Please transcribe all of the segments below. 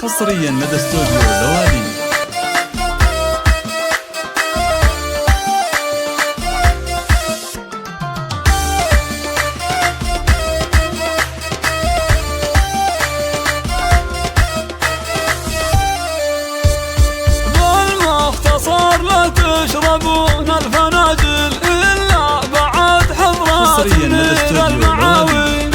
حصريا لدى استوديو دوالي. بالمختصر لا تشربون الفناجل إلا بعد حضرات منير المعاوي.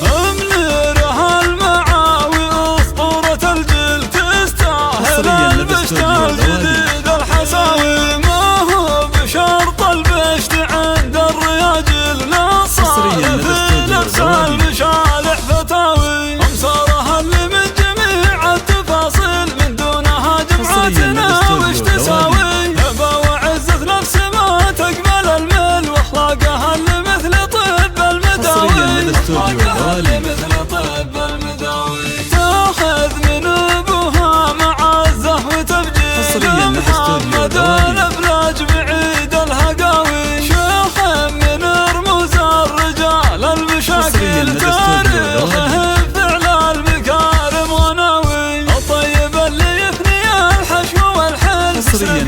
أميرها المعاوي أسطورة الجيل تستاهل البشت الجديد الحساوي. ما هو بشرط البشت عند الرياجيل نصار في نفس المشالح فتاوي. أمصارها اللي من جميع التفاصيل من دونها جمعتنا وش تساوي. هبة وعزة نفس ما تقبل المل واخلاقها اللي مثل طب المداوي. مثل طب المداوي تاخذ من ابوها معزه وتبجيل محمد الافلاج بعيد الهقاوي. شيخ من رموز الرجال المشاكل تاريخه فعل المكارم وناوي. الطيب اللي يفني الحشو والحل سبيل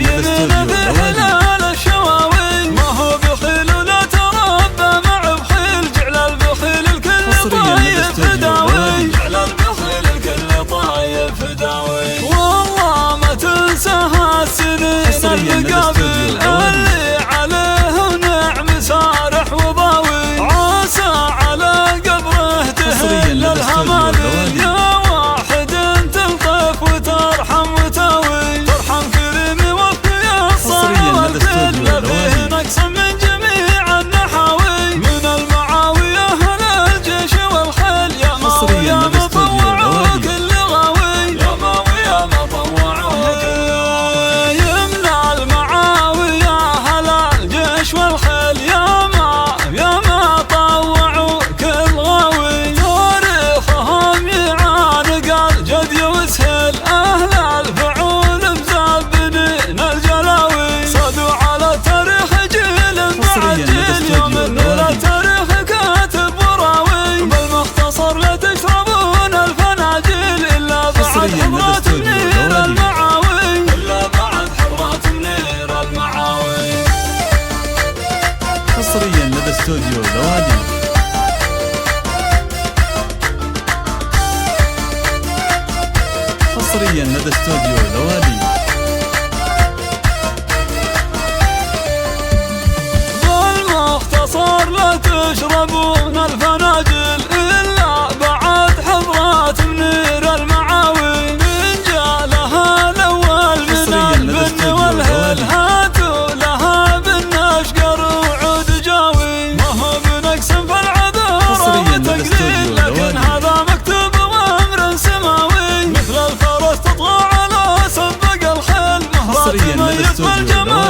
بحلال الشواوي. ما هو بخيل ولا تربى مع بخيل جعل البخيل الكل طايف فداوي. جعل البخيل الكل طايف فداوي. والله ما تنساها السنين المقابل اللي عليه نعم سارح وضاوي. عسى على قبره تهل الهماليل يا واحد تلطف وترحم وتاوي. ترحم كريم وفي الصبر والكل فيه نقص من جميع النحاوي. من المعاوي أهل الجيش والخيل يا ماوي يا مطوعوا كل غاوي. يا ماوي يا مطوعوا يمنى المعاوي أهل الجيش والخيل يا ما طوعوا كل غاوي. تاريخهم يعانق الجدي وسهل أهل الفعول مزبنين الجلاوي. صدوا على تاريخ جيل بعد جيل يوم النور التاريخ كاتب وراوي. بالمختصر لا تشربون الفناجيل إلا بعد حضرات منير المعاوي. إلا بعد حضرات منير المعاوي. حصريا لدى استوديو دوالي. حصريا لدى استوديو دوالي. بالمختصر لا تشربون الفناجيل إلا بعد حضرات منير المعاوي. من جالها الأول من البن والهل هاتوا لها بالنشقر وعود جاوي. ما هو بنقص في العذر وتقليل لكن هذا مكتوب وأمر سماوي. مثل الفرس تطغى على سبق الخيل مهرات تميز بالجمال